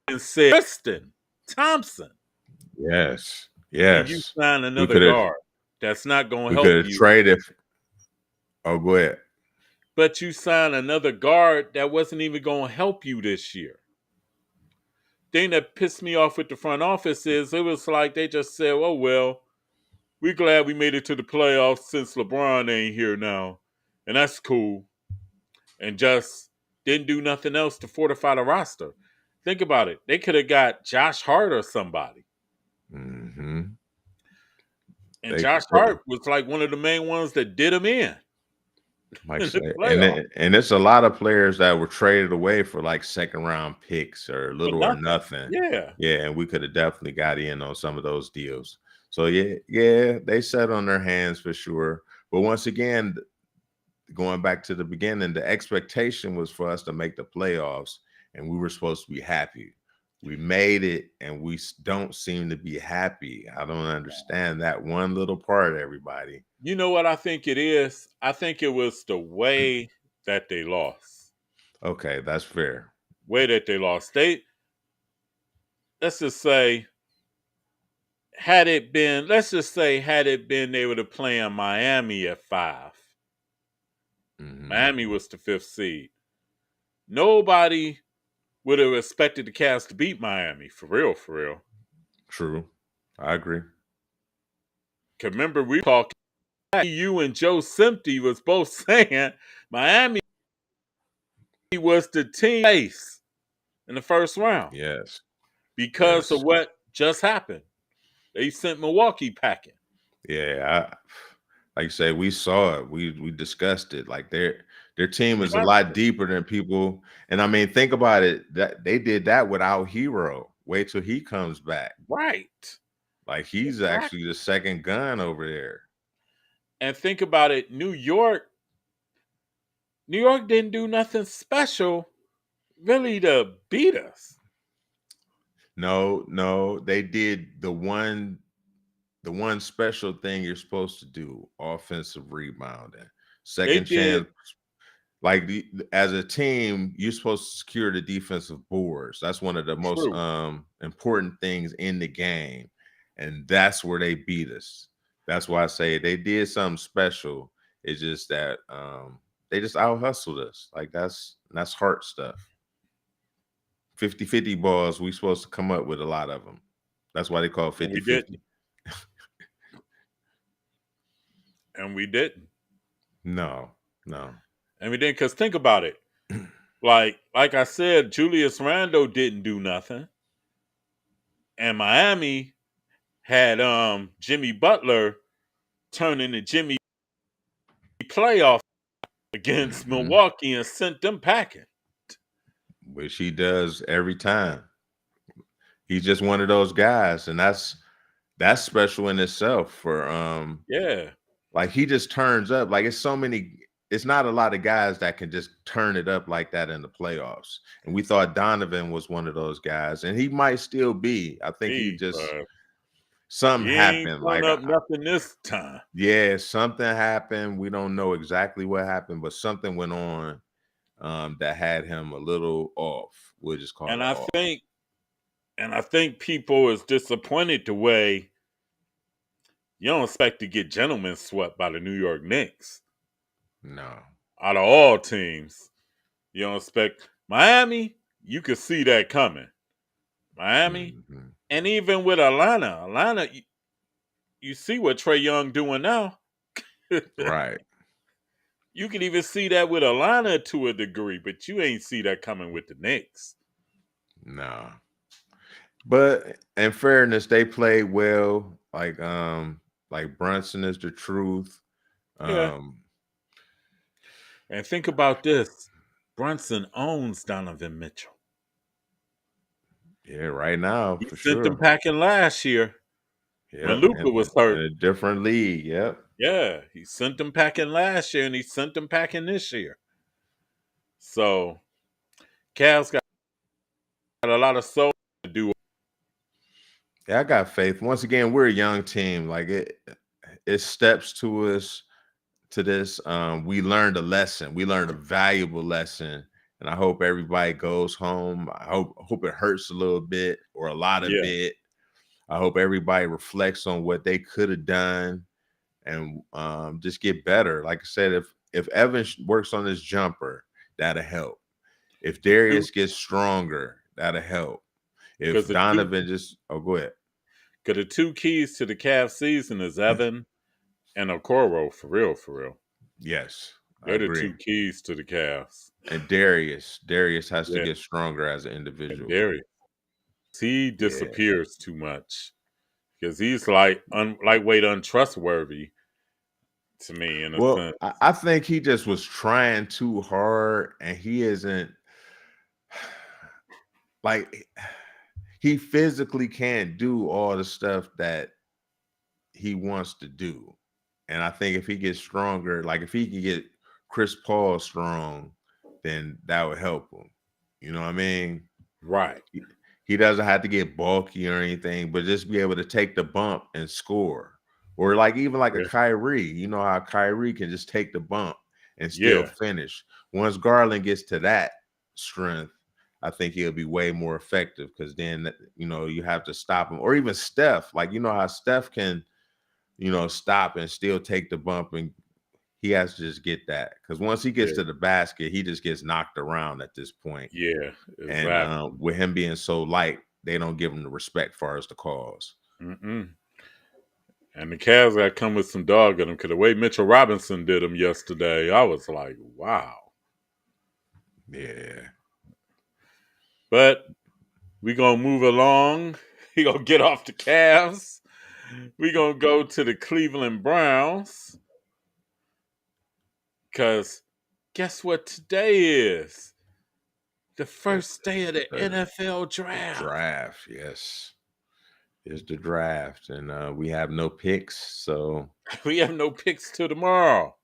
I said Tristan Thompson. Yes. And you sign another guard. That's not going to help you. We could have traded. Oh, go ahead. But you sign another guard that wasn't even going to help you this year. Thing that pissed me off with the front office is it was like they just said, oh, well, we're glad we made it to the playoffs since LeBron ain't here now. And that's cool. And just didn't do nothing else to fortify the roster. Think about it. They could have got Josh Hart or somebody. Mm-hmm. And Josh Hart was like one of the main ones that did him in. And it's a lot of players that were traded away for like second round picks or little or nothing. Yeah, and we could have definitely got in on some of those deals. So yeah, they sat on their hands for sure. But once again, going back to the beginning, the expectation was for us to make the playoffs, and we were supposed to be happy. We made it, and we don't seem to be happy. I don't understand that one little part, everybody. You know what I think it is? I think it was the way that they lost. Okay, that's fair. Way that they lost. Let's just say, had it been they would have playing Miami at 5. Mm-hmm. Miami was the 5th seed. Nobody would have expected the Cavs to beat Miami, for real. True. I agree. Because remember, we talked, you and Joe Simpty was both saying Miami was the team ace in the first round. Yes. Because of what just happened. They sent Milwaukee packing. Yeah. like you say, we saw it. We discussed it. Like their team is a Trust lot it. deeper than people. And I mean, think about it. That they did that without Hero. Wait till he comes back. Right. Like he's Exactly. actually the second gun over there. And think about it, New York didn't do nothing special really to beat us. No, they did the one special thing you're supposed to do: offensive rebounding, They second did chance. Like as a team, you're supposed to secure the defensive boards. That's one of the most true. important things in the game, and that's where they beat us. That's why I say they did something special. It's just that they just out hustled us. Like that's heart stuff. 50-50 balls, we supposed to come up with a lot of them. That's why they call it And we didn't. 50-50. And we didn't. No. And we didn't, because think about it. Like I said, Julius Randle didn't do nothing. And Miami had Jimmy Butler turn into Jimmy playoff against Mhm. Milwaukee and sent them packing. Which he does every time. He's just one of those guys, and that's special in itself for Yeah. like he just turns up. Like it's not a lot of guys that can just turn it up like that in the playoffs. And we thought Donovan was one of those guys, and he might still be. I think he just But something he ain't happened. throwing Like up nothing this time. yeah, something happened. We don't know exactly what happened, but something went on that had him a little off. We'll just call And it I off. think people is disappointed the way you don't expect to get gentlemen swept by the New York Knicks. No. Out of all teams, you don't expect Miami. You could see that coming. Miami, Mhm. and even with Atlanta, you see what Trae Young doing now. Right. You can even see that with Atlanta to a degree, but you ain't see that coming with the Knicks. No. But in fairness, they played well. Like Brunson is the truth. Yeah. Um, And think about this. Brunson owns Donovan Mitchell. yeah, right now He for sent them sure. packing last year when Yep, Luca was in hurt. a different league. Yep. Yeah, he sent them packing last year and he sent them packing this year. So Cavs got a lot of soul to do. Yeah, I got faith. Once again, we're a young team. Like it steps to us to this. We learned a lesson. We learned a valuable lesson. And I hope everybody goes home. I hope it hurts a little bit or a lot of Yeah, bit. I hope everybody reflects on what they could have done and just get better. Like I said, if Evan works on his jumper, that'll help. If Darius gets stronger, that'll help. because If Donovan just go ahead. the two keys to the Cavs season is Evan and Okoro, for real, for real. Yes, I They're the agree. two keys to the Cavs. And Darius has to Yeah, get stronger as an and individual. Darius, he Yeah. disappears too much because he's like lightweight, untrustworthy to me in a Well, sense. I think he just was trying too hard, and he isn't like he physically can't do all the stuff that he wants to do. And I think if he gets stronger, like if he can get Chris Paul strong, then that would help him. You know what I mean? Right. He doesn't have to get bulky or anything, but just be able to take the bump and score. Or like even like a Yeah. Kyrie, you know how Kyrie can just take the bump and still Yeah. finish. Once Garland gets to that strength, I think he'll be way more effective because then you have to stop him. Or even Steph, like you know how Steph can stop and still take the bump, and he has to just get that because once he gets Yeah. to the basket, he just gets knocked around at this point. Yeah. And Exactly. with him being so light, they don't give him the respect far as the calls. Mm-mm. And the Cavs got to come with some dog in them because the way Mitchell Robinson did them yesterday, I was like, wow. Yeah. But we going to move along. We going to get off the Cavs. We going to go to the Cleveland Browns. Because guess what today is? The It's first day of the NFL draft. draft, yes. It's the draft. And we have no picks, so We have no picks till tomorrow.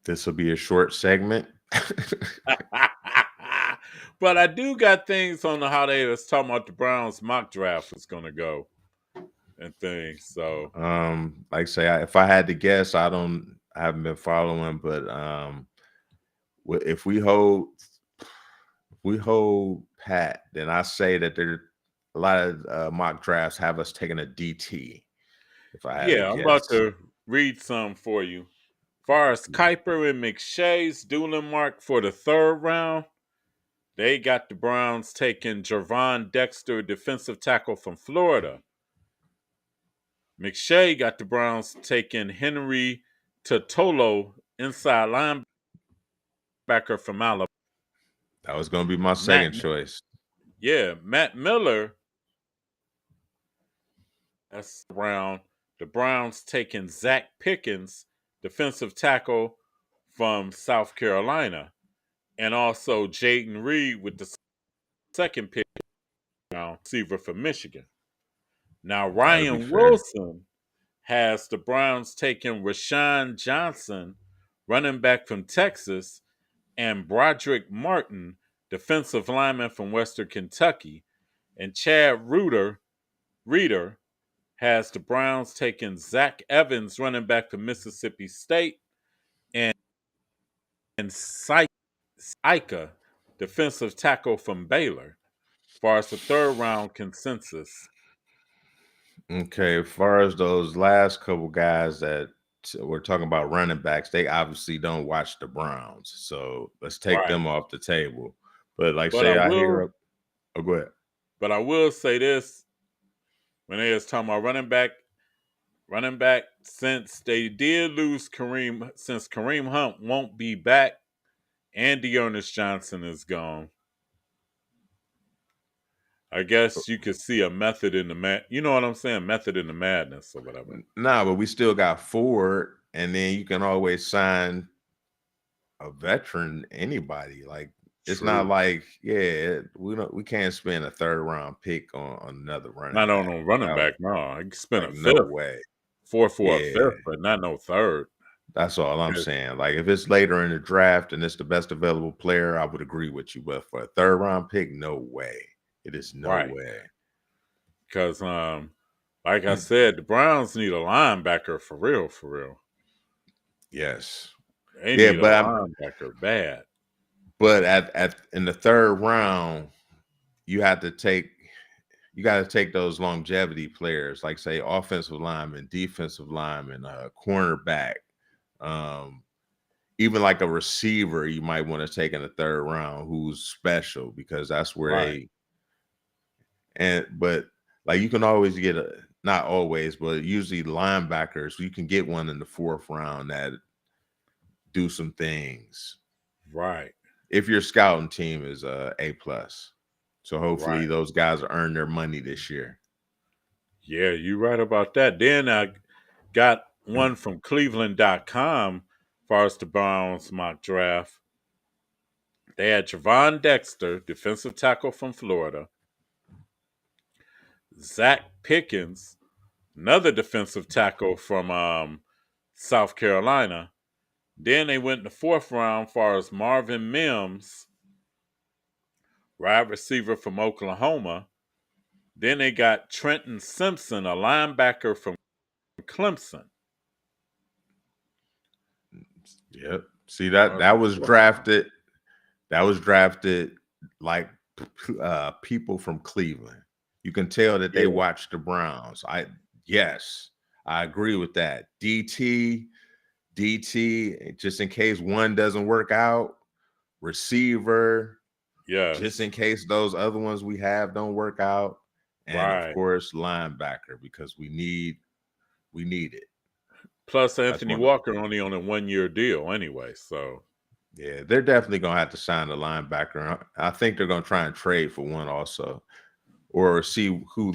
this will be a short segment. But I do got things on how they was talking about the Browns mock draft was going to go and things. So, Like I say, if I had to guess, I haven't been following, but if we hold pat, then I say that there a lot of mock drafts have us taking a DT. If I had to yeah, I'm about guess, to read some for you. Far as Kuiper and McShay's dueling mark for the third round, they got the Browns taking Jervon Dexter, defensive tackle from Florida. McShay got the Browns taking Henry Totolo, inside linebacker from Alabama. that was going to be my second choice. Yeah, Matt Miller. That's round. The Browns taking Zach Pickens, defensive tackle from South Carolina, and also Jaden Reed with the second pick, receiver from Michigan. Now That'll be Ryan fair. Wilson has the Browns taking Rashawn Johnson, running back from Texas, and Broderick Martin, defensive lineman from Western Kentucky, and Chad Reeder has the Browns taking Zach Evans, running back from Mississippi State, and Sika, defensive tackle from Baylor, as far as the third round consensus. Okay, as far as those last couple guys that we're talking about running backs, they obviously don't watch the Browns, so let's take them off the table. But like, But say I I will, hear, oh, go ahead. but I will say this: when they was talking about running back, since they did lose since Kareem Hunt won't be back, and Dearness Johnson is gone. I guess you could see a method in the you know what I'm saying? Method in the madness or whatever. Nah, but we still got Ford, and then you can always sign a veteran, anybody. Like, it's not True. like, we can't spend a third round pick on another running Not back. on a running back, no. I can spend Like, a no fifth, way. fourth for a Yeah, fifth, but not no third. that's all I'm Yeah. saying. Like, if it's later in the draft and it's the best available player, I would agree with you. But for a third round pick, no way. It is no Right. way. Because, like I said, the Browns need a linebacker for real, for real. Yes. They need a linebacker bad. But in the third round, you got to take those longevity players, like, say, offensive lineman, defensive lineman, cornerback, even like a receiver you might want to take in the third round who's special, because that's where but like, you can always get not always, but usually linebackers, you can get one in the fourth round that do some things. Right. If your scouting team is A+. So hopefully Right. those guys will earn their money this year. Yeah, you're right about that. Then I got one from Cleveland.com as far as the Browns mock draft. They had Jervon Dexter, defensive tackle from Florida. Zach Pickens, another defensive tackle from South Carolina. Then they went in the fourth round as far as Marvin Mims, wide receiver from Oklahoma. Then they got Trenton Simpson, a linebacker from Clemson. Yep. See, that was drafted. That was drafted like people from Cleveland. You can tell that they watch the Browns. Yes, I agree with that. DT, just in case one doesn't work out. Receiver, just in case those other ones we have don't work out. And of course, linebacker, because we need it. Plus, Anthony Walker only on a 1-year deal anyway. So, yeah, they're definitely going to have to sign a linebacker. I think they're going to try and trade for one also, or see who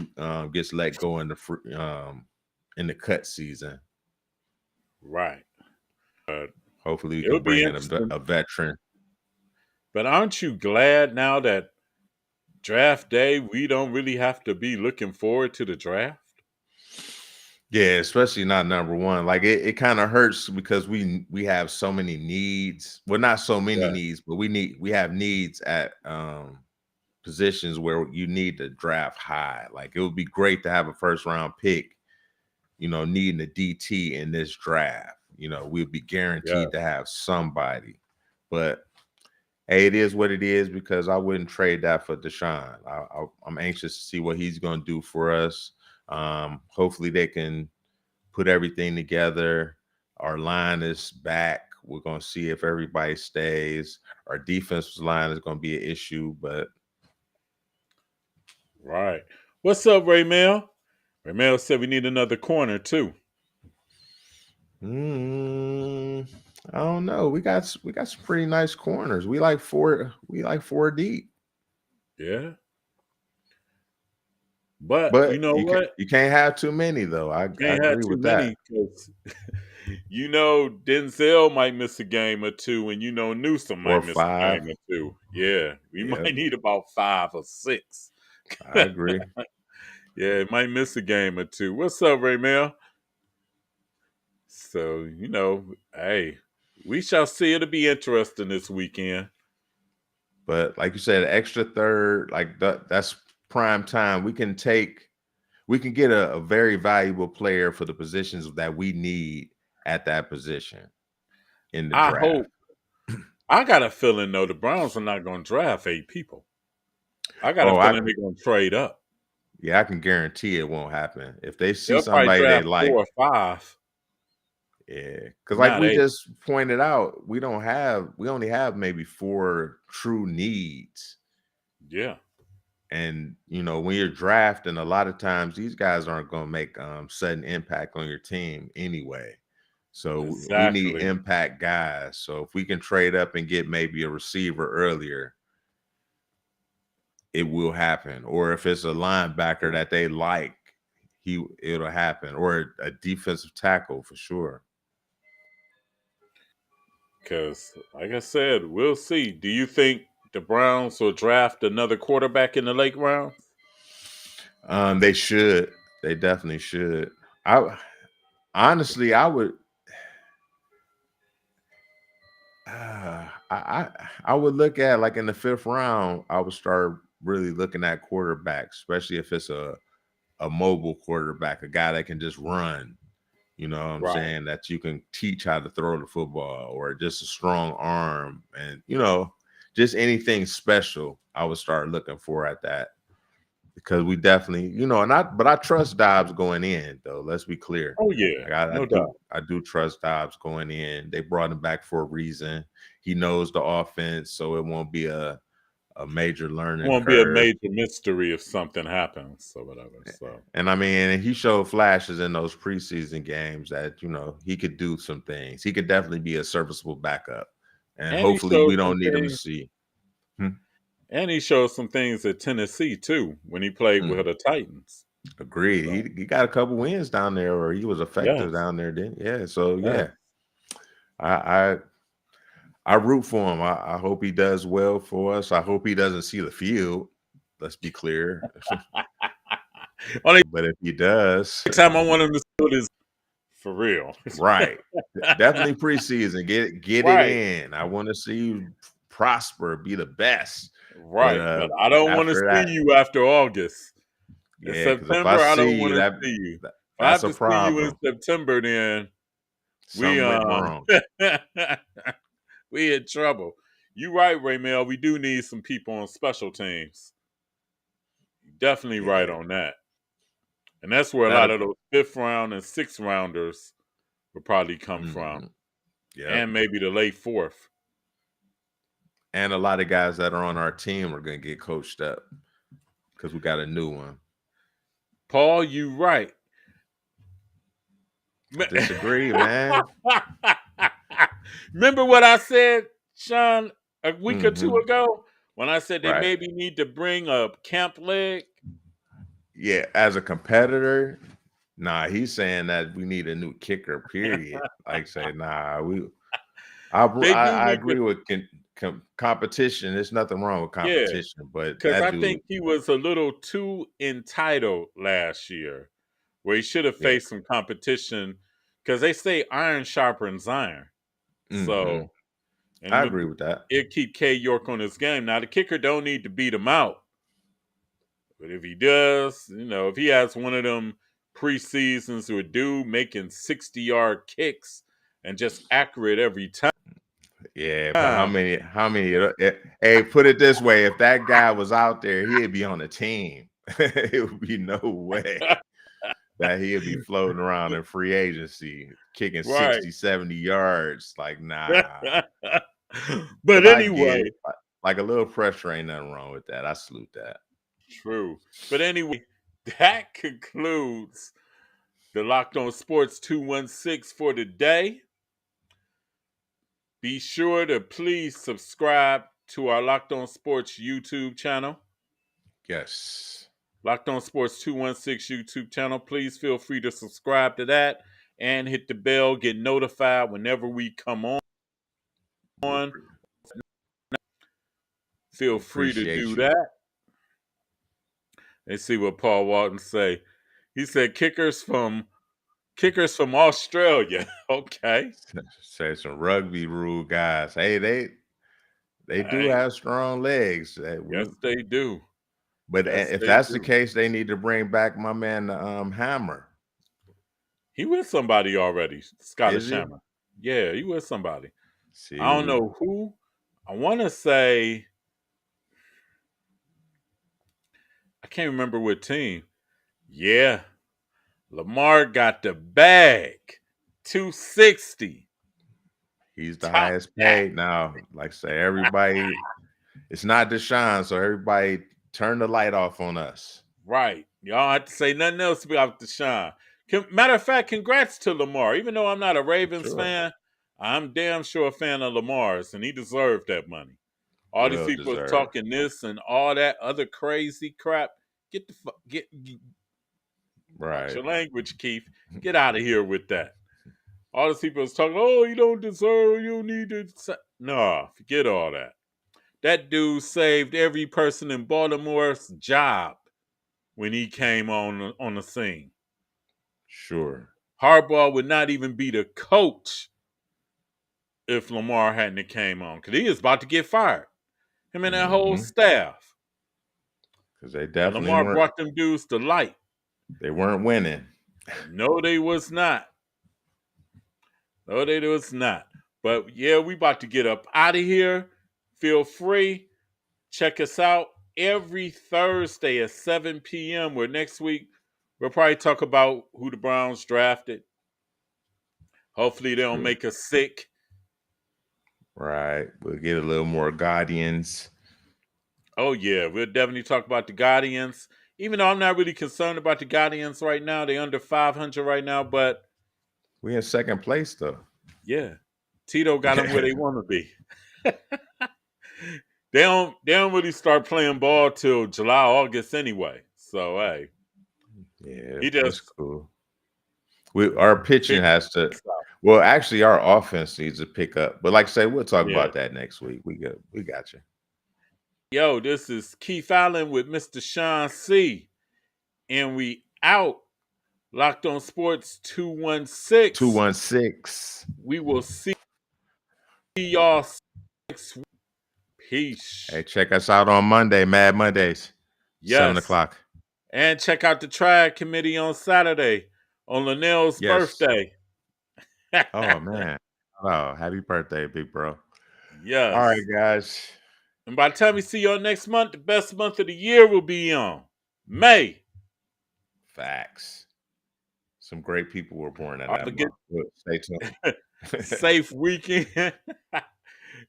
gets let go in the cut season. Right. Hopefully we It'll can be bring in interesting. a veteran. But aren't you glad now that draft day, we don't really have to be looking forward to the draft? Yeah, especially not number one. Like it kind of hurts because we have so many needs. Well, not so many Yeah. needs, but we have needs at positions where you need to draft high. Like it would be great to have a first round pick, needing a DT in this draft. We'd be Yeah. guaranteed to have somebody. But hey, it is what it is because I wouldn't trade that for Deshaun. I'm anxious to see what he's going to do for us. Hopefully they can put everything together. Our line is back. We're going to see if everybody stays. Our defensive line is going to be an issue, but Right. What's up, Raymel? Raymel said we need another corner too. I don't know. We got some pretty nice corners. We like four deep. Yeah. But you But know what? you can't have too many though. I Can't have agree too with that. many because Denzel might miss a game or two, and Newsom Or might miss a 5. game or two. Yeah, we Yep, might need about 5 or 6. I agree. Yeah, it might miss a game or two. What's up, Raymel? So hey, we shall see. It'll be interesting this weekend. But like you said, extra third, like that's prime time. We can get a very valuable player for the positions that we need at that position in the I draft. hope. I got a feeling though the Browns are not going to draft 8 people. I got a feeling they're going to trade up. Yeah, I can guarantee it won't happen. If they see They'll probably somebody they draft like, 4 or 5. yeah, because like Not we 8. just pointed out, we only have maybe 4 true needs. Yeah. And when you're drafting, a lot of times these guys aren't going to make sudden impact on your team anyway. So we need Exactly. impact guys. So if we can trade up and get maybe a receiver earlier, it will happen. Or if it's a linebacker that they like, it'll happen. Or a defensive tackle for sure. Because, like I said, we'll see. Do you think the Browns will draft another quarterback in the late rounds? They should. They definitely should. Honestly, I would. I would look at like in the 5th round. I would start really looking at quarterbacks, especially if it's a mobile quarterback, a guy that can just run. You know what I'm saying? That you can teach how to throw the football, or just a strong arm, and just anything special. I would start looking for at that, because we definitely, but I trust Dobbs going in though. Let's be clear. Oh yeah, Like, no doubt. I do trust Dobbs going in. They brought him back for a reason. He knows the offense, so it won't be a major learning It won't curve. be a major mystery if something happens or whatever. So, and I mean, he showed flashes in those preseason games that he could do some things. He could definitely be a serviceable backup, and hopefully we don't need him to see. And he showed some things at Tennessee too when he played with the Titans. Agreed. So, he got a couple wins down there, or he was effective down there. Then So yeah, I root for him. I hope he does well for us. I hope he doesn't see the field. Let's be clear. But if he does, next time I want him to see this for real. Right. Definitely preseason. Get it in. I want to see you prosper, be the best. Right. But I don't want to see you after August. In September, I don't want to see you. If I have to see you in September, then we wrong. we in trouble. You right, Raymel. We do need some people on special teams. Definitely right on that. And that's where a lot of those 5th round and 6th rounders will probably come from. Yeah. And maybe the late 4th. And a lot of guys that are on our team are going to get coached up because we got a new one. Paul, you right. I disagree, man. Remember what I said, Sean, a week or 2 ago when I said they maybe need to bring a camp leg? Yeah, as a competitor, nah, he's saying that we need a new kicker, period. Like say, nah, I agree with competition. There's nothing wrong with Yeah, competition, but because that I dude, think he was a little too entitled last year, where he should have yeah. faced some competition. Because they say iron sharpens iron. Mm-hmm. So, I and agree with that. it keep K York on his game. Now the kicker don't need to beat him out, but if he does, if he has one of them preseasons with dude making 60-yard kicks and just accurate every time. Yeah, but how many? Hey, put it this way: if that guy was out there, he'd be on the team. It would be no way that he'd be floating around in free agency, kicking Right. 60, 70 yards. Like, nah. But I get anyway, it. Like a little pressure ain't nothing wrong with that. I salute that. true. But anyway, that concludes the Locked On Sports 216 for today. Be sure to please subscribe to our Locked On Sports YouTube channel. Yes. Locked On Sports 216 YouTube channel. Please feel free to subscribe to that and hit the bell, get notified whenever we come on. Feel free to do that. Let's see what Paul Walton say. He said kickers from Australia. Okay. Say some rugby rule guys. Hey, they do have strong legs. Yes, they do. But yes, if that's the case, they need to bring back my man, Hammer. He with somebody already, Scottish Is he? Hammer. Yeah, he with somebody. See, I don't know who. I want to say, I can't remember what team. Yeah, Lamar got the bag. 260. he's the highest paid now. Like I say, everybody, it's not Deshaun, so everybody turn the light off on us. Right. Y'all have to say nothing else about Deshaun. Matter of fact, congrats to Lamar. Even though I'm not a Ravens fan, I'm damn sure a fan of Lamar's, and he deserved that money. All these people are talking this and all that other crazy crap. Get right. Watch your language, Keith. Get out of here with that. All these people is talking, oh, you don't deserve, you need to. No, forget all that. That dude saved every person in Baltimore's job when he came on the scene. Sure. Harbaugh would not even be the coach if Lamar hadn't came on, because he is about to get fired. Him and that whole staff. Because they definitely Lamar brought them dudes to light. They weren't winning. No, they was not. No, they was not. But yeah, we about to get up out of here. Feel free. Check us out every Thursday at 7 p.m. where next week we'll probably talk about who the Browns drafted. Hopefully they don't make us sick. Right. We'll get a little more Guardians. Oh, yeah. We'll definitely talk about the Guardians. Even though I'm not really concerned about the Guardians right now. They're under 500 right now, but we in second place, though. Yeah. Tito got them where they want to be. They don't really start playing ball till July, August anyway. So, hey. Yeah, that's cool. Our pitching has to. Well, actually, our offense needs to pick up. But like I say, we'll talk about that next week. We got you. Yo, this is Keith Allen with Mr. Sean C. And we out. Locked On Sports 216. 216. We will see y'all next week. Peace. Hey, check us out on Monday, Mad Mondays. Yes. 7 o'clock. And check out the Triad Committee on Saturday on Linnell's birthday. Oh, man. Oh, happy birthday, big bro. Yes. All right, guys. And by the time we see y'all next month, the best month of the year will be on May. Facts. Some great people were born in that month. Stay tuned. Safe weekend.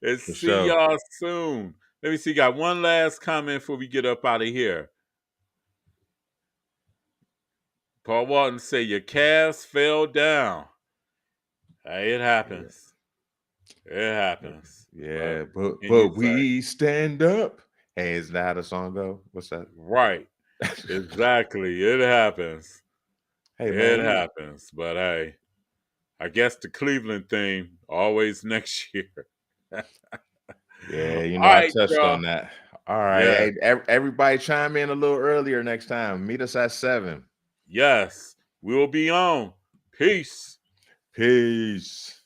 And see y'all soon. Let me see. Got one last comment before we get up out of here. Paul Walton say your calves fell down. Hey, it happens. It happens. Yeah, but we stand up. Hey, is that how the song go? What's that? Right. Exactly. It happens. Hey, man, it happens. But hey, I guess the Cleveland thing always next year. Yeah, All I right, touched y'all. on that. All right. Yeah. Hey, everybody chime in a little earlier next time. Meet us at 7. Yes. We'll be on. Peace. Peace.